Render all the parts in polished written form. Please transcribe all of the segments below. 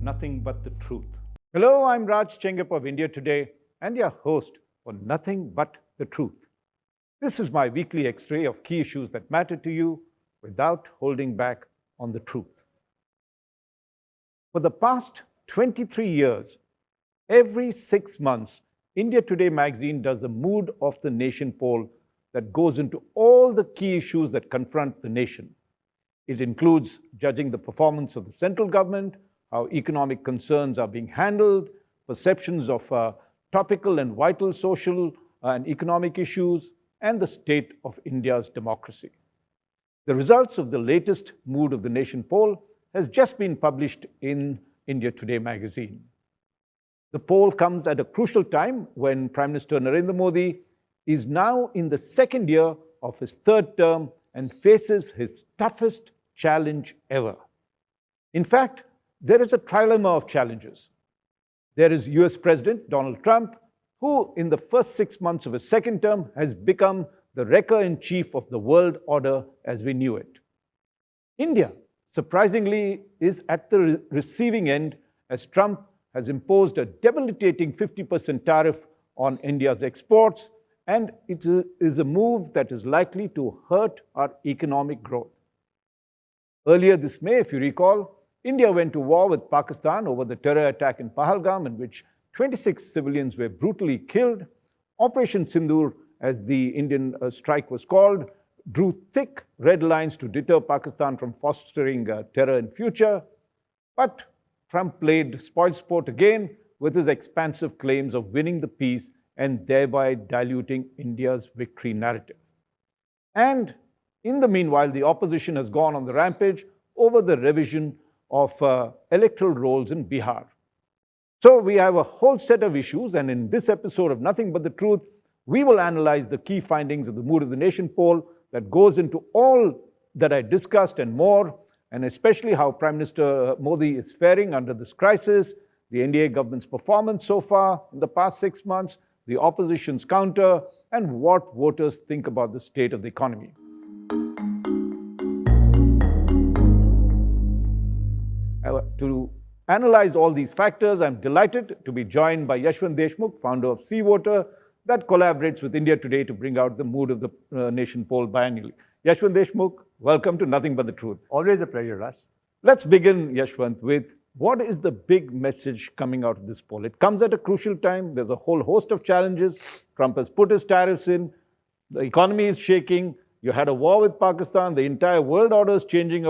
Nothing But the Truth. Hello, I'm Raj Chengappa of India Today and your host for Nothing But the Truth. This is my weekly x-ray of key issues that matter to you without holding back on the truth. For the past 23 years, every 6 months, India Today magazine does a Mood of the Nation poll that goes into all the key issues that confront the nation. It includes judging the performance of the central government, how economic concerns are being handled, perceptions of topical and vital social and economic issues, and the state of India's democracy. The results of the latest Mood of the Nation poll has just been published in India Today magazine. The poll comes at a crucial time when Prime Minister Narendra Modi is now in the second year of his third term and faces his toughest challenge ever. In fact, there is a trilemma of challenges. There is US President Donald Trump, who in the first 6 months of his second term has become the wrecker-in-chief of the world order as we knew it. India, surprisingly, is at the receiving end as Trump has imposed a debilitating 50% tariff on India's exports, and it is a move that is likely to hurt our economic growth. Earlier this May, if you recall, India went to war with Pakistan over the terror attack in Pahalgam, in which 26 civilians were brutally killed. Operation Sindoor, as the Indian strike was called, drew thick red lines to deter Pakistan from fostering terror in future. But Trump played spoilsport again with his expansive claims of winning the peace and thereby diluting India's victory narrative. And in the meanwhile, the opposition has gone on the rampage over the revision of electoral rolls in Bihar. So we have a whole set of issues, and in this episode of Nothing But the Truth, we will analyze the key findings of the Mood of the Nation poll that goes into all that I discussed and more, and especially how Prime Minister Modi is faring under this crisis, the NDA government's performance so far in the past 6 months, the opposition's counter, and what voters think about the state of the economy. To analyze all these factors, I'm delighted to be joined by Yashwant Deshmukh, founder of Sea Voter, that collaborates with India Today to bring out the Mood of the Nation poll biannually. Yashwant Deshmukh, welcome to Nothing But the Truth. Always a pleasure, Raj. Let's begin, Yashwant, with what is the big message coming out of this poll? It comes at a crucial time. There's a whole host of challenges. Trump has put his tariffs in. The economy is shaking. You had a war with Pakistan. The entire world order is changing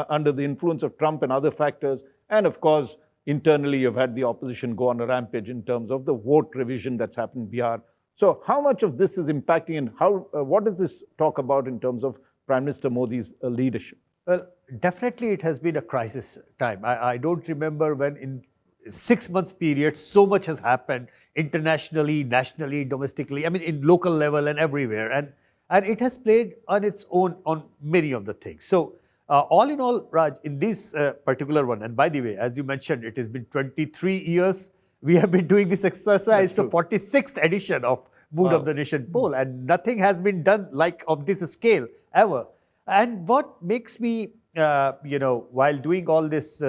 under the influence of Trump and other factors. And of course, internally, you've had the opposition go on a rampage in terms of the vote revision that's happened in Bihar. So how much of this is impacting, and what does this talk about in terms of Prime Minister Modi's leadership? Well, definitely it has been a crisis time. I don't remember when in 6 months period so much has happened internationally, nationally, domestically, I mean in local level and everywhere. And it has played on its own on many of the things. So all in all, Raj, in this particular one, and by the way, as you mentioned, it has been 23 years we have been doing this exercise, so 46th edition of Mood of the Nation poll, and nothing has been done like of this scale ever. And what makes me, while doing all this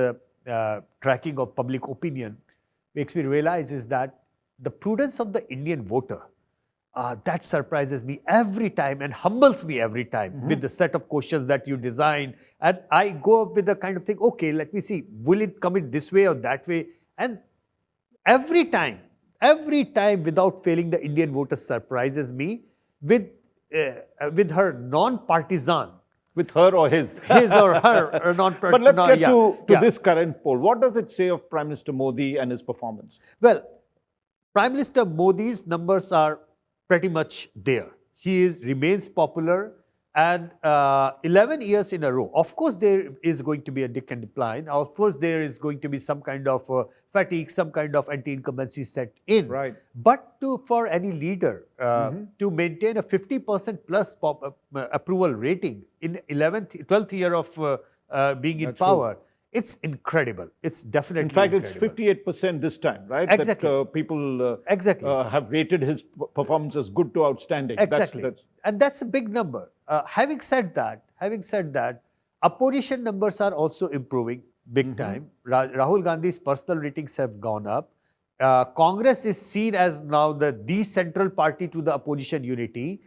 tracking of public opinion, makes me realize is that the prudence of the Indian voter, that surprises me every time and humbles me every time with the set of questions that you design. And I go up with the kind of thing, okay, let me see, will it come in this way or that way? And every time, without failing, the Indian voter surprises me with her non-partisan. With her or his? His or her non-partisan. But let's get to this current poll. What does it say of Prime Minister Modi and his performance? Well, Prime Minister Modi's numbers are pretty much there. He remains popular, and 11 years in a row. Of course, there is going to be a decline. Of course, there is going to be some kind of fatigue, some kind of anti-incumbency set in. Right. But for any leader to maintain a 50% plus approval rating in 12th year of being in power, it's incredible. It's definitely incredible. In fact, incredible. it's 58% this time, right? Exactly. That people have rated his performance as good to outstanding. Exactly. And that's a big number. Having said that, opposition numbers are also improving. big time. Rahul Gandhi's personal ratings have gone up. Congress is seen as now the central party to the opposition unity.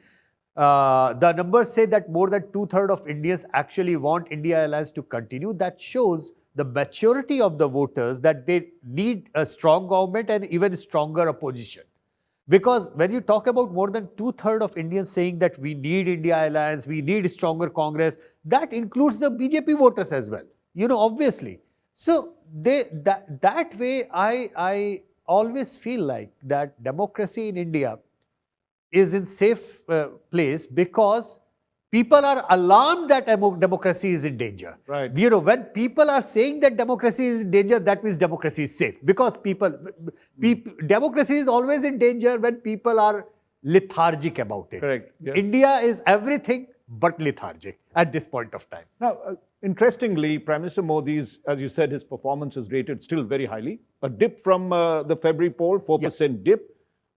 The numbers say that more than 2/3 of Indians actually want India alliance to continue. That shows the maturity of the voters that they need a strong government and even stronger opposition. Because when you talk about more than 2/3 of Indians saying that we need India alliance, we need stronger Congress, that includes the BJP voters as well, obviously. So that way, I always feel like that democracy in India is in safe place because people are alarmed that democracy is in danger. Right. When people are saying that democracy is in danger, that means democracy is safe. Because democracy is always in danger when people are lethargic about it. Correct. Yes. India is everything but lethargic at this point of time. Now, interestingly, Prime Minister Modi's, as you said, his performance is rated still very highly. A dip from the February poll, 4% dip.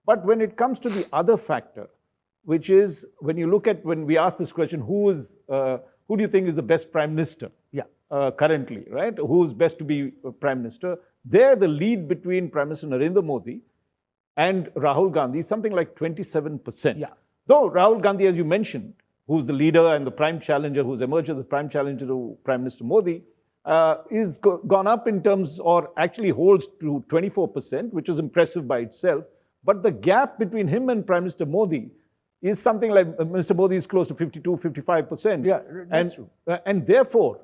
But when it comes to the other factor, which is when we ask this question, who do you think is the best Prime Minister currently, right? Who's best to be Prime Minister? There, the lead between Prime Minister Narendra Modi and Rahul Gandhi is something like 27%. Yeah. Though Rahul Gandhi, as you mentioned, who's the leader and the prime challenger, who's emerged as the prime challenger to Prime Minister Modi, is gone up in terms, or actually holds to 24%, which is impressive by itself. But the gap between him and Prime Minister Modi is something like Mr. Modi is close to 52, 55%. Yeah, that's true. And therefore,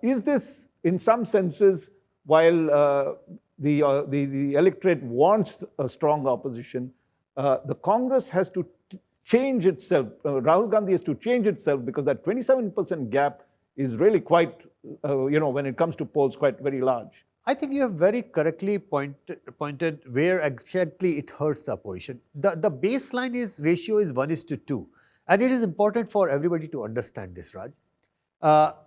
is this, in some senses, while the electorate wants a strong opposition, the Congress has to change itself. Rahul Gandhi has to change itself because that 27% gap is really quite, when it comes to polls, quite very large. I think you have very correctly pointed where exactly it hurts the opposition. The baseline ratio is 1:2. And it is important for everybody to understand this, Raj.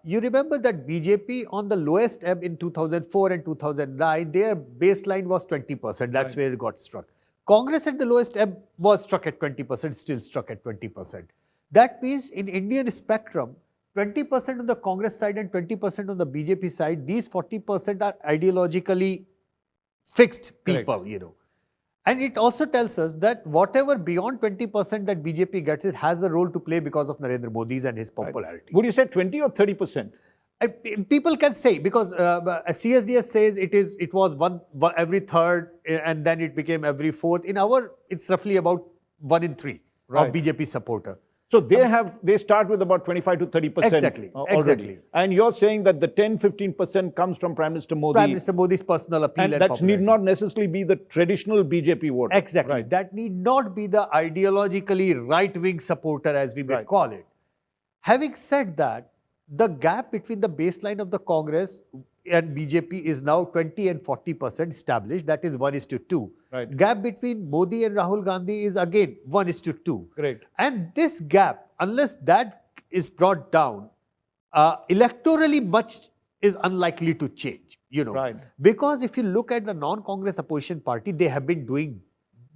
You remember that BJP on the lowest ebb in 2004 and 2009, their baseline was 20%. That's where it got struck. Congress at the lowest ebb was struck at 20%, still struck at 20%. That means in Indian spectrum, 20% on the Congress side and 20% on the BJP side, these 40% are ideologically fixed people, Correct. And it also tells us that whatever beyond 20% that BJP gets, it has a role to play because of Narendra Modi's and his popularity. Would you say 20 or 30%? People can say, because CSDS says it was one every third and then it became every fourth. In it's roughly about 1 in 3 of BJP supporter. So they start with about 25 to 30% Exactly, already. exactly. And you're saying that the 10-15% comes from Prime Minister Modi. Prime Minister Modi's personal appeal and and that popularity. need not necessarily be the traditional BJP voter. Exactly. Right. That need not be the ideologically right-wing supporter, as we may call it. Having said that, the gap between the baseline of the Congress and BJP is now 20 and 40% established. That is 1:2. Right. Gap between Modi and Rahul Gandhi is again 1:2. Correct. And this gap, unless that is brought down, electorally much is unlikely to change. Right. Because if you look at the non-Congress opposition party, they have been doing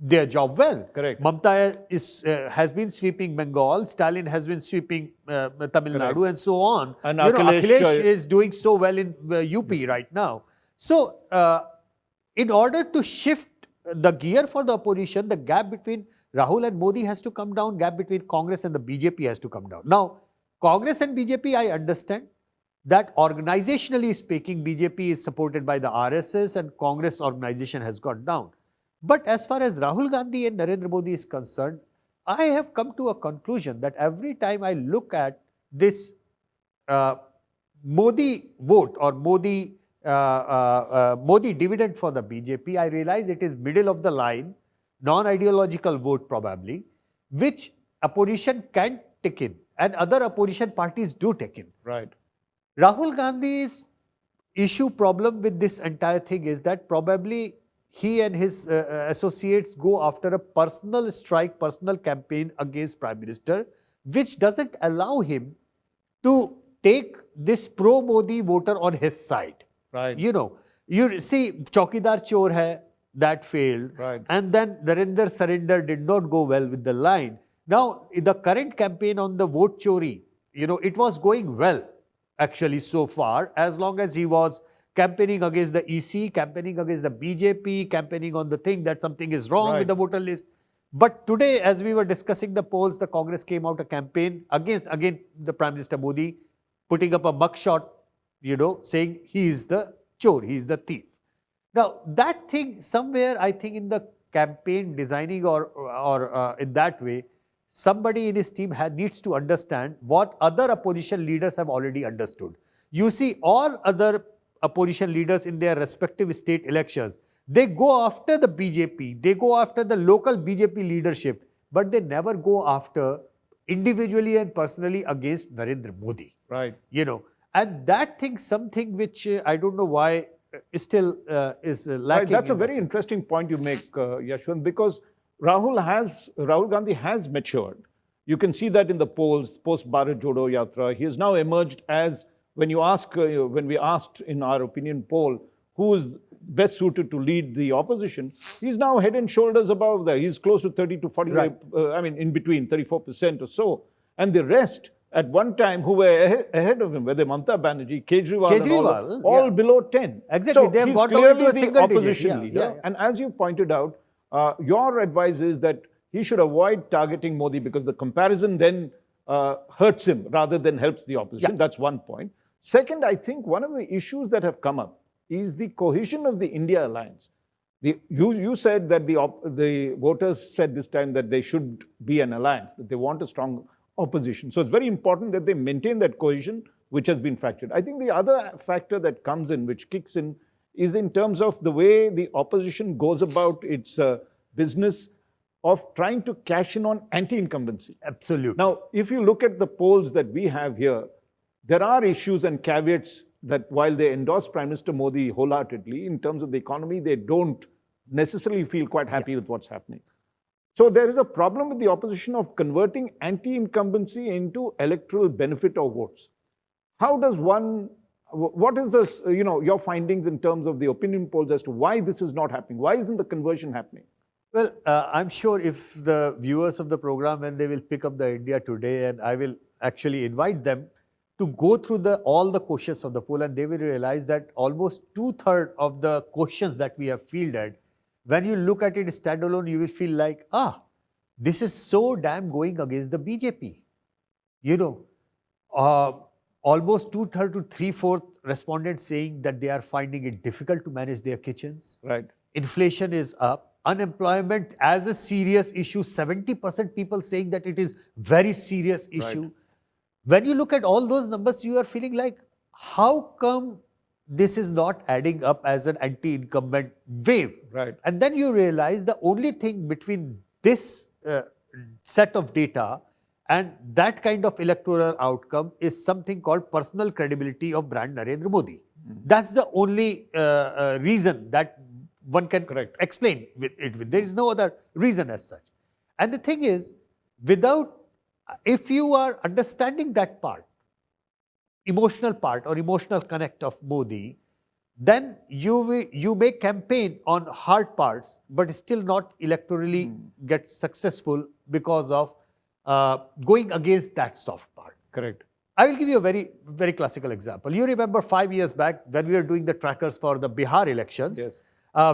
their job well. Correct. Mamta has been sweeping Bengal, Stalin has been sweeping Tamil Nadu, and so on. And Akhilesh is doing so well in UP right now. So, in order to shift the gear for the opposition, the gap between Rahul and Modi has to come down, gap between Congress and the BJP has to come down. Now, Congress and BJP, I understand that organizationally speaking, BJP is supported by the RSS and Congress organization has gone down. But as far as Rahul Gandhi and Narendra Modi is concerned, I have come to a conclusion that every time I look at this Modi vote or Modi dividend for the BJP, I realize it is middle of the line, non-ideological vote probably, which opposition can take in and other opposition parties do take in. Right. Rahul Gandhi's problem with this entire thing is that probably he and his associates go after a personal strike, personal campaign against Prime Minister, which doesn't allow him to take this pro-Modi voter on his side. Right. You see, Chaukidar Chor hai, that failed. Right. And then Narendra surrender did not go well with the line. Now, the current campaign on the vote chori, it was going well. actually so far, as long as he was campaigning against the EC, campaigning against the BJP, campaigning on the thing that something is wrong with the voter list. But today, as we were discussing the polls, the Congress came out a campaign against again the Prime Minister Modi, putting up a mugshot, saying he is the chore, he is the thief. Now, that thing somewhere, I think in the campaign designing or in that way, somebody in his team needs to understand what other opposition leaders have already understood. You see, all other opposition leaders in their respective state elections, they go after the BJP, they go after the local BJP leadership, but they never go after individually and personally against Narendra Modi. Right. And that thing, something which I don't know why still is lacking. Right. That's a very interesting point you make, Yashwant, because Rahul Gandhi has matured. You can see that in the polls post Bharat Jodo Yatra. He has now emerged as, when we asked in our opinion poll, who is best suited to lead the opposition, he's now head and shoulders above that. He's close to 30 to 40, in between 34% or so. And the rest, at one time, who were ahead of him, whether Mamata Banerjee, Kejriwal all below 10. Exactly. So he's clearly the opposition leader. And as you pointed out, your advice is that he should avoid targeting Modi because the comparison then hurts him rather than helps the opposition. That's one point. Second, I think one of the issues that have come up is the cohesion of the India alliance. You said that the voters said this time that they should be an alliance, that they want a strong opposition. So it's very important that they maintain that cohesion, which has been fractured. I think the other factor that comes in, which kicks in, is in terms of the way the opposition goes about its business of trying to cash in on anti-incumbency. Absolutely. Now, if you look at the polls that we have here, there are issues and caveats that while they endorse Prime Minister Modi wholeheartedly, in terms of the economy, they don't necessarily feel quite happy with what's happening. So there is a problem with the opposition of converting anti-incumbency into electoral benefit or votes. How does what is your findings in terms of the opinion polls as to why this is not happening? Why isn't the conversion happening? Well, I'm sure if the viewers of the program, when they will pick up the India Today, and I will actually invite them to go through all the questions of the poll, and they will realize that almost 2/3 of the questions that we have fielded, when you look at it standalone, you will feel like, this is so damn going against the BJP. Almost 2/3 to 3/4 respondents saying that they are finding it difficult to manage their kitchens. Right. Inflation is up. Unemployment as a serious issue, 70% people saying that it is very serious issue. Right. When you look at all those numbers, you are feeling like, how come this is not adding up as an anti-incumbent wave? Right. And then you realize the only thing between this set of data and that kind of electoral outcome is something called personal credibility of brand Narendra Modi. That's the only reason that one can explain it. There is no other reason as such. And the thing is, if you are understanding that part, emotional part or emotional connect of Modi, then you may campaign on hard parts, but still not electorally get successful because of going against that soft part. Correct. I will give you a very, very classical example. You remember 5 years back when we were doing the trackers for the Bihar elections, yes.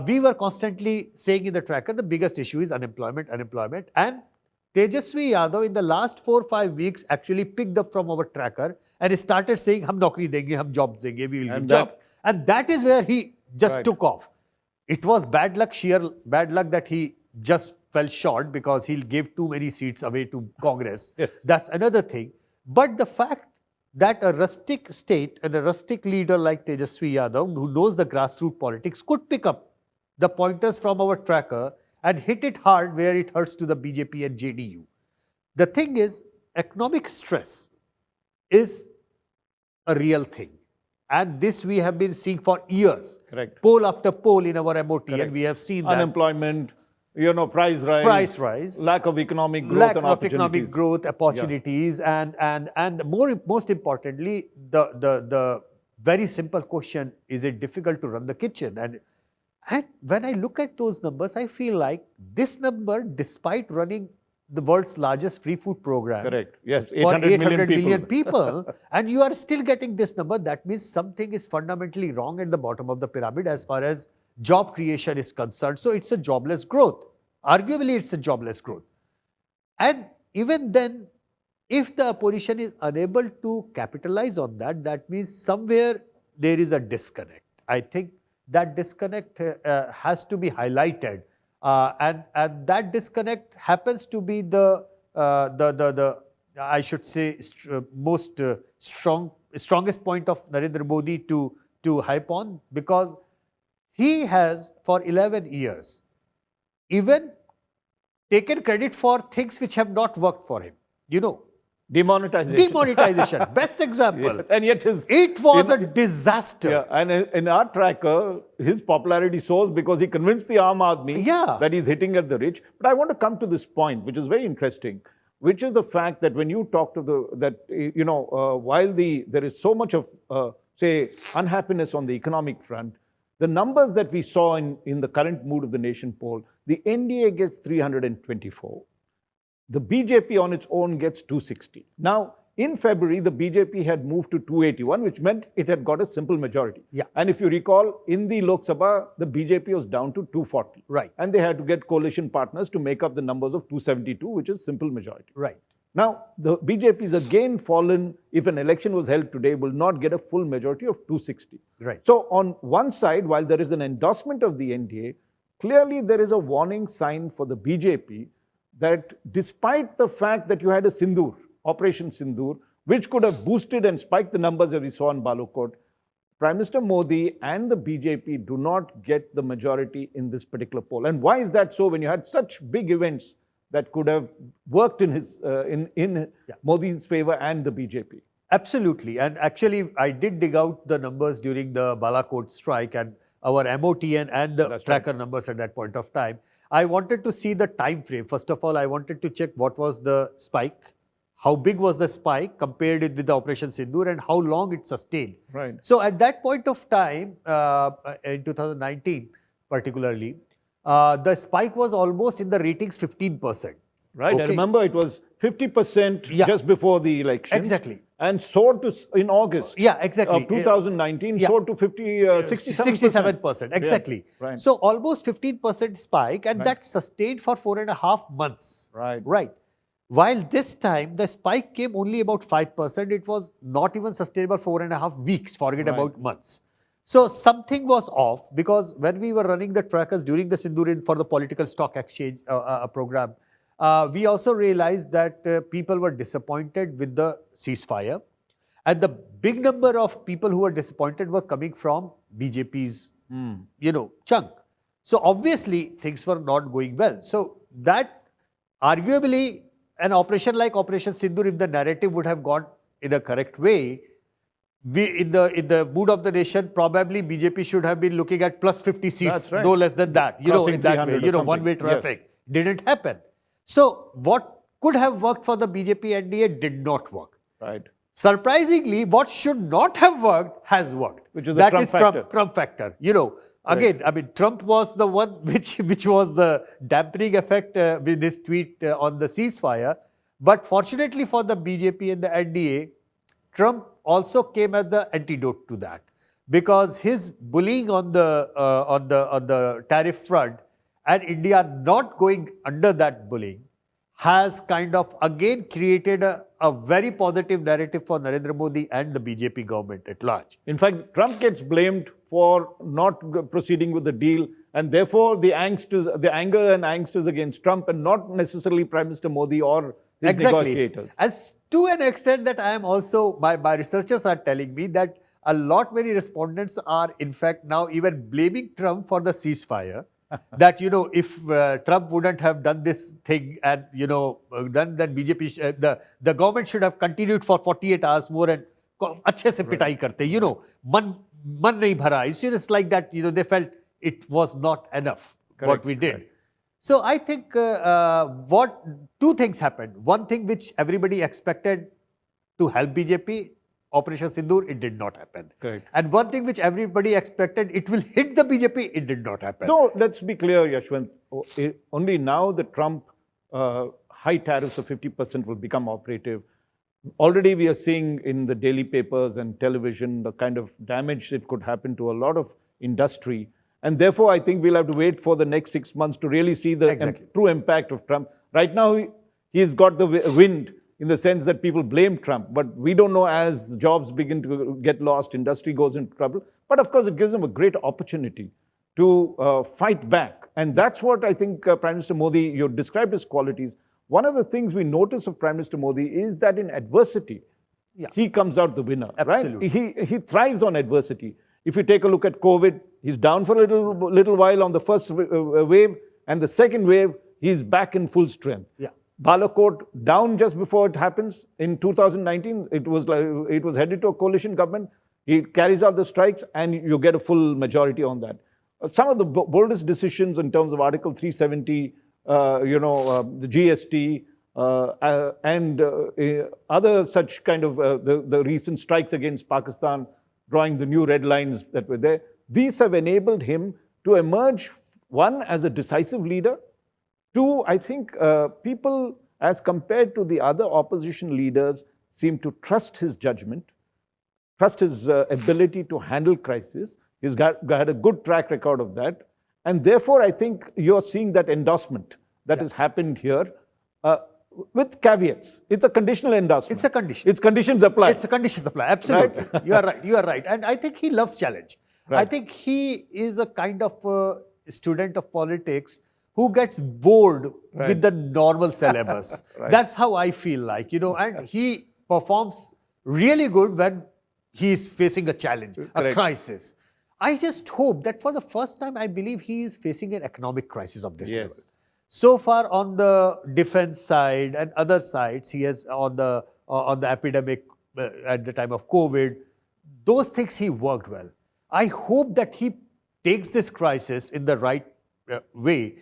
We were constantly saying in the tracker, the biggest issue is unemployment. And Tejasvi Yadav in the last 4 or 5 weeks actually picked up from our tracker and started saying, "Hum naukri denge, hum jobs denge, we will give job." And that is where he just took off. It was bad luck, sheer bad luck that he just fell short because he gave too many seats away to Congress. Yes. That's another thing. But the fact that a rustic state and a rustic leader like Tejasvi Yadav, who knows the grassroots politics, could pick up the pointers from our tracker and hit it hard where it hurts to the BJP and JDU. The thing is, economic stress is a real thing. And this we have been seeing for years. Correct. Poll after poll in our MOT, and we have seen that. Unemployment, price rise, lack of economic growth and opportunities. And most importantly, the very simple question, is it difficult to run the kitchen? And when I look at those numbers, I feel like this number, despite running the world's largest free food program. Correct. Yes, For 800 million people. people, and you are still getting this number. That means something is fundamentally wrong at the bottom of the pyramid as far as job creation is concerned. So it's a jobless growth. Arguably, it's a jobless growth. And even then, if the opposition is unable to capitalize on that, that means somewhere there is a disconnect. I think that disconnect has to be highlighted, and that disconnect happens to be the I should say most strongest point of Narendra Modi to hype on, because he has for 11 years even taken credit for things which have not worked for him. You know, demonetization, best example. Yes. And yet it was a disaster. Yeah, and in our tracker, his popularity soars because he convinced the Aam Aadmi that he's hitting at the rich. But I want to come to this point, which is very interesting, which is the fact that when you talk to while there is so much of, say, unhappiness on the economic front, the numbers that we saw in the current Mood of the Nation poll, the NDA gets 324. The BJP on its own gets 260. Now, in February, the BJP had moved to 281, which meant it had got a simple majority. Yeah. And if you recall, in the Lok Sabha, the BJP was down to 240. Right. And they had to get coalition partners to make up the numbers of 272, which is simple majority. Right. Now, the BJP is again fallen, if an election was held today, will not get a full majority of 260. Right. So on one side, while there is an endorsement of the NDA, clearly there is a warning sign for the BJP that despite the fact that you had a Sindoor, Operation Sindoor, which could have boosted and spiked the numbers that we saw in Balokot, Prime Minister Modi and the BJP do not get the majority in this particular poll. And why is that so when you had such big events that could have worked in his Modi's favor and the BJP? Absolutely. And actually, I did dig out the numbers during the Balakot strike and our MOTN and the tracker numbers at that point of time. I wanted to see the time frame. First of all, I wanted to check what was the spike, how big was the spike compared with the Operation Sindoor, and how long it sustained. Right. So at that point of time, in 2019 particularly, the spike was almost in the ratings 15%. Right. Okay. I remember it was 50% just before the election. Exactly. And soared to, in August of 2019, soared to 67%. Exactly. Yeah. Right. So almost 15% spike, and that sustained for 4.5 months. Right. While this time, the spike came only about 5%. It was not even sustainable 4.5 weeks, forget about months. So something was off, because when we were running the trackers during the Sindoor for the political stock exchange program, we also realized that people were disappointed with the ceasefire. And the big number of people who were disappointed were coming from BJP's, chunk. So obviously, things were not going well. So that arguably, an operation like Operation Sindoor, if the narrative would have gone in a correct way, in the Mood of the Nation, probably BJP should have been looking at plus 50 seats, no less than that. In that way, one-way traffic. Yes. Didn't happen. So what could have worked for the BJP NDA did not work. Right. Surprisingly, what should not have worked has worked. Which is the Trump factor. Trump factor. Again, I mean, Trump was the one which was the dampening effect with this tweet on the ceasefire. But fortunately for the BJP and the NDA, Trump also came as the antidote to that, because his bullying on the tariff front and India not going under that bullying has kind of again created a very positive narrative for Narendra Modi and the BJP government at large. In fact, Trump gets blamed for not proceeding with the deal, and therefore the anger and angst is against Trump and not necessarily Prime Minister Modi or his negotiators. And to an extent that I am also, my researchers are telling me that a lot many respondents are in fact now even blaming Trump for the ceasefire. That, if Trump wouldn't have done this thing and, then BJP, the government should have continued for 48 hours more and अच्छे से पिटाई करते, मन नहीं भरा. It's like that, they felt it was not enough what we did. So I think two things happened. One thing which everybody expected to help BJP, Operation Sindoor, it did not happen. Correct. And one thing which everybody expected, it will hit the BJP, it did not happen. So let's be clear, Yashwant, only now the Trump high tariffs of 50% will become operative. Already we are seeing in the daily papers and television the kind of damage that could happen to a lot of industry. And therefore, I think we'll have to wait for the next 6 months to really see the true impact of Trump. Right now, he's got the wind in the sense that people blame Trump. But we don't know, as jobs begin to get lost, industry goes into trouble. But of course, it gives him a great opportunity to fight back. And that's what I think Prime Minister Modi, you described his qualities. One of the things we notice of Prime Minister Modi is that in adversity, he comes out the winner. Absolutely. Right? He thrives on adversity. If you take a look at COVID, he's down for a little while on the first wave, and the second wave, he's back in full strength. Yeah. Balakot down just before it happens in 2019. It was headed to a coalition government. He carries out the strikes, and you get a full majority on that. Some of the boldest decisions in terms of Article 370. The GST and other such kind of the recent strikes against Pakistan, drawing the new red lines that were there. These have enabled him to emerge, one, as a decisive leader. Two, I think people, as compared to the other opposition leaders, seem to trust his judgment, trust his ability to handle crisis. He's had a good track record of that. And therefore, I think you're seeing that endorsement that has happened here with caveats. It's a conditional endorsement. It's a condition. It's conditions apply. It's a conditions apply. Absolutely. Right? You are right. You are right. And I think he loves challenge. Right. I think he is a kind of student of politics who gets bored with the normal syllabus. That's how I feel like, and he performs really good when he is facing a challenge, a crisis. I just hope that for the first time, I believe he is facing an economic crisis of this level. So far, on the defense side and other sides, he has on the epidemic at the time of COVID, those things he worked well. I hope that he takes this crisis in the right way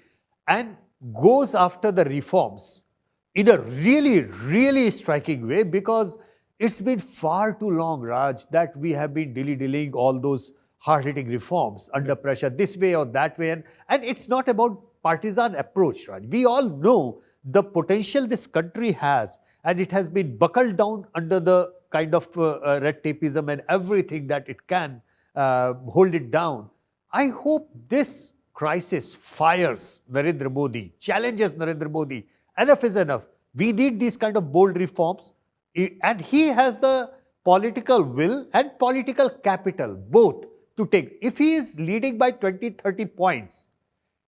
and goes after the reforms in a really, really striking way, because it's been far too long, Raj, that we have been dilly-dallying all those hard-hitting reforms under pressure this way or that way. And it's not about partisan approach, Raj. We all know the potential this country has, and it has been buckled down under the kind of red tapeism and everything that it can hold it down. I hope this crisis fires Narendra Modi, challenges Narendra Modi. Enough is enough. We need these kind of bold reforms. And he has the political will and political capital, both, to take. If he is leading by 20, 30 points,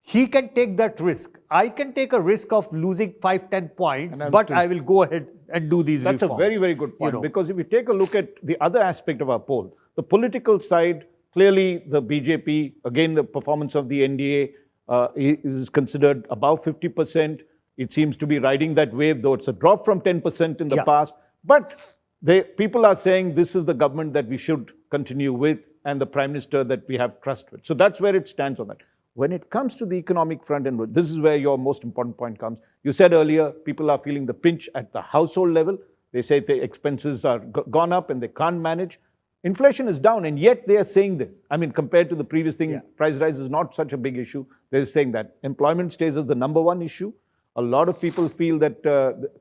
he can take that risk. I can take a risk of losing 5, 10 points, but I will go ahead and do these reforms. That's a very, very good point. Because if you take a look at the other aspect of our poll, the political side, clearly the BJP, again, the performance of the NDA is considered above 50%. It seems to be riding that wave, though it's a drop from 10% in the past. But people are saying this is the government that we should continue with and the Prime Minister that we have trust with. So that's where it stands on that. When it comes to the economic front, and this is where your most important point comes. You said earlier, people are feeling the pinch at the household level. They say the expenses are gone up and they can't manage. Inflation is down, and yet they are saying this. I mean, compared to the previous thing, price rise is not such a big issue. They're saying that employment stays as the number one issue. A lot of people feel that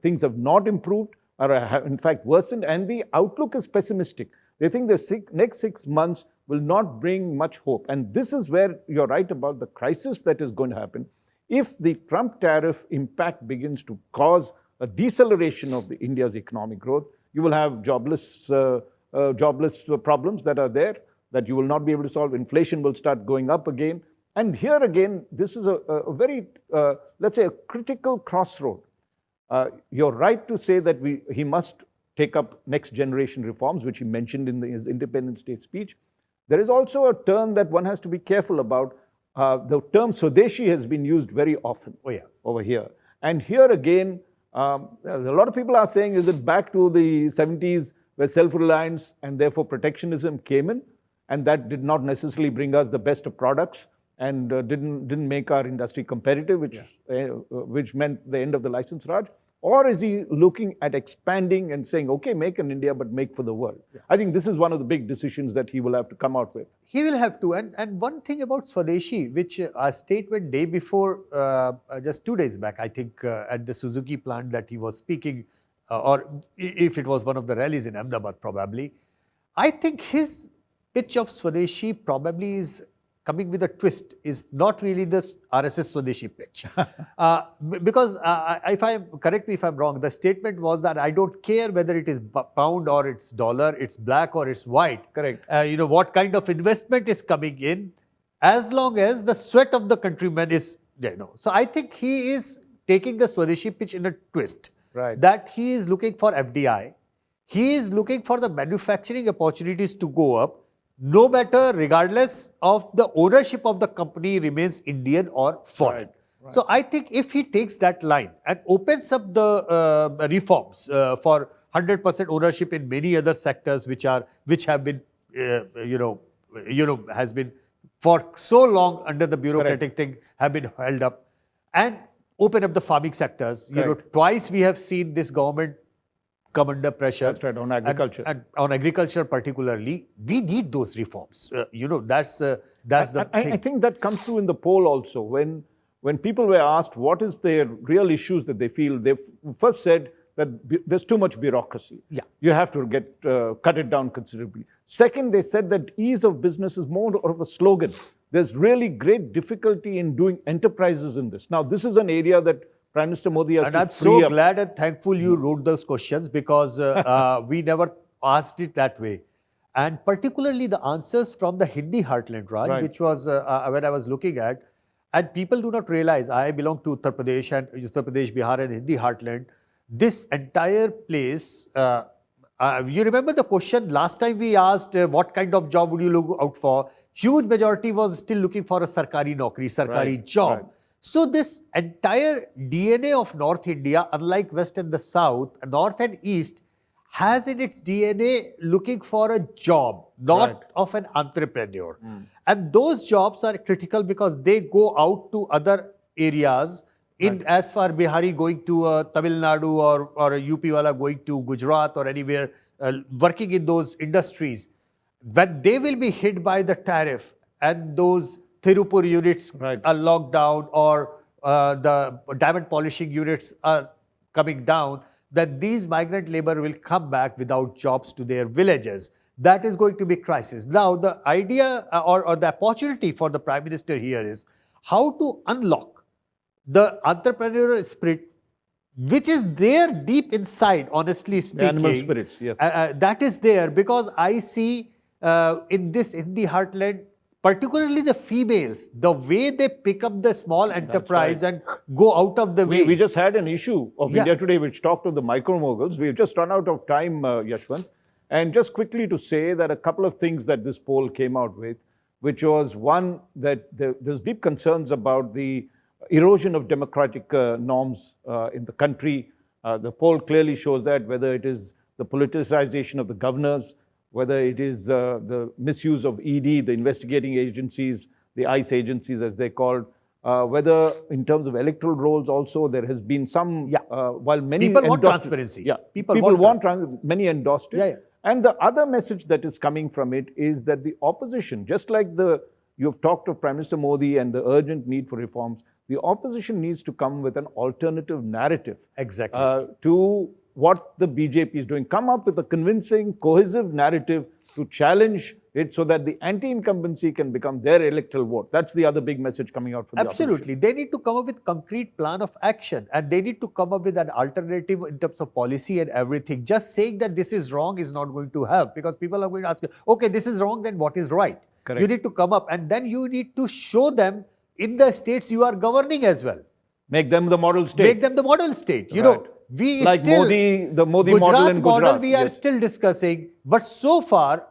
things have not improved, or have in fact worsened, and the outlook is pessimistic. They think the next 6 months will not bring much hope. And this is where you're right about the crisis that is going to happen. If the Trump tariff impact begins to cause a deceleration of India's economic growth, you will have jobless problems that are there that you will not be able to solve. Inflation will start going up again. And here again, this is a very, let's say, a critical crossroad. You're right to say that he must take up next generation reforms, which he mentioned in his Independence Day speech. There is also a term that one has to be careful about. The term Swadeshi has been used very often over here. And here again, a lot of people are saying, is it back to the 70s where self-reliance and therefore protectionism came in, and that did not necessarily bring us the best of products and didn't make our industry competitive, which meant the end of the license Raj? Or is he looking at expanding and saying, okay, make in India, but make for the world? I think this is one of the big decisions that he will have to come out with. He will have to. And one thing about Swadeshi, which a statement day before, just 2 days back, I think, at the Suzuki plant that he was speaking, or if it was one of the rallies in Ahmedabad, probably, I think his pitch of Swadeshi probably is coming with a twist, is not really the RSS Swadeshi pitch. Because correct me if I'm wrong, the statement was that I don't care whether it is pound or it's dollar, it's black or it's white. Correct. What kind of investment is coming in, as long as the sweat of the countrymen is there. So I think he is taking the Swadeshi pitch in a twist. Right. That he is looking for FDI. He is looking for the manufacturing opportunities to go up, no matter, regardless of the ownership of the company remains Indian or foreign. Right. So I think if he takes that line and opens up the reforms for 100% ownership in many other sectors which have been, has been for so long under the bureaucratic thing, have been held up, and open up the farming sectors. Twice we have seen this government come under pressure. That's right, on agriculture. And on agriculture particularly, we need those reforms. That's the thing. I think that comes through in the poll also. When people were asked what is their real issues that they feel, they first said that there's too much bureaucracy. Yeah. You have to cut it down considerably. Second, they said that ease of business is more of a slogan. There's really great difficulty in doing enterprises in this. Now, this is an area that Prime Minister Modi has and to I'm free so up. glad and thankful you wrote those questions, because we never asked it that way. And particularly the answers from the Hindi heartland, Raj, Right. which was when I was looking at, and people do not realize, I belong to Uttar Pradesh, Bihar and Hindi heartland. This entire place, you remember the question last time we asked, what kind of job would you look out for? Huge majority was still looking for a sarkari naukri, sarkari job. right. So this entire DNA of North India, unlike West and the South, North and East, has in its DNA looking for a job, not Right. of an entrepreneur. And those jobs are critical because they go out to other areas. As far Bihari going to Tamil Nadu or a UP wala going to Gujarat or anywhere, working in those industries, when they will be hit by the tariff and those Tirupur units Right. are locked down, or the diamond polishing units are coming down, that these migrant labor will come back without jobs to their villages. That is going to be crisis. Now, the idea or the opportunity for the Prime Minister here is how to unlock the entrepreneurial spirit, which is there deep inside, honestly speaking. Animal spirits, yes. That is there, because I see in the heartland, particularly the females, the way they pick up the small enterprise and go out of the way. We just had an issue of Yeah. India Today which talked of the micro moguls. We've just run out of time, Yashwant. And just quickly to say that a couple of things that this poll came out with, which was one, that there's deep concerns about the erosion of democratic norms in the country. The poll clearly shows that, whether it is the politicization of the governors, whether it is the misuse of ED, the investigating agencies, the ICE agencies as they're called, whether in terms of electoral rolls also there has been some, while many People want endorsed it. transparency. Yeah, People want many endorsed it. Yeah. And the other message that is coming from it is that the opposition, just like you've talked of Prime Minister Modi and the urgent need for reforms, the opposition needs to come with an alternative narrative. Exactly. To what the BJP is doing. Come up with a convincing, cohesive narrative to challenge it so that the anti-incumbency can become their electoral vote. That's the other big message coming out from the opposition. Absolutely. They need to come up with concrete plan of action, and they need to come up with an alternative in terms of policy and everything. Just saying that this is wrong is not going to help, because people are going to ask you, okay, this is wrong, then what is right? Correct. You need to come up, and then you need to show them in the states you are governing as well. Make them the model state. Make them the model state. You know, we like still, the Modi model in Gujarat. We are yes. still discussing, but so far,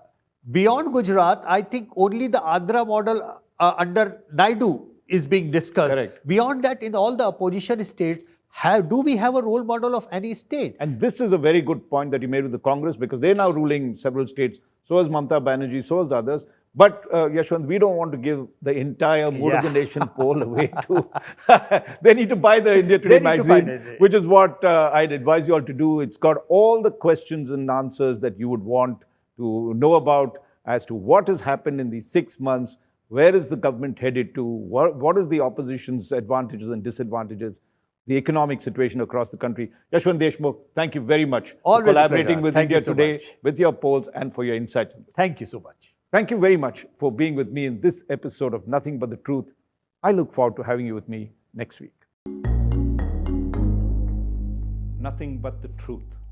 beyond Gujarat, I think only the Andhra model under Naidu is being discussed. Correct. Beyond that, in all the opposition states, do we have a role model of any state? And this is a very good point that you made with the Congress, because they're now ruling several states. So is Mamata Banerjee, so is others. But Yashwant, we don't want to give the entire Mood of the Nation poll away to. They need to buy the India Today magazine, which is what I'd advise you all to do. It's got all the questions and answers that you would want to know about as to what has happened in these 6 months, where is the government headed to, what is the opposition's advantages and disadvantages, the economic situation across the country. Yashwant Deshmukh, thank you very much for collaborating with India Today, with your polls and for your insights. Thank you so much. Thank you very much for being with me in this episode of Nothing But the Truth. I look forward to having you with me next week. Nothing But the Truth.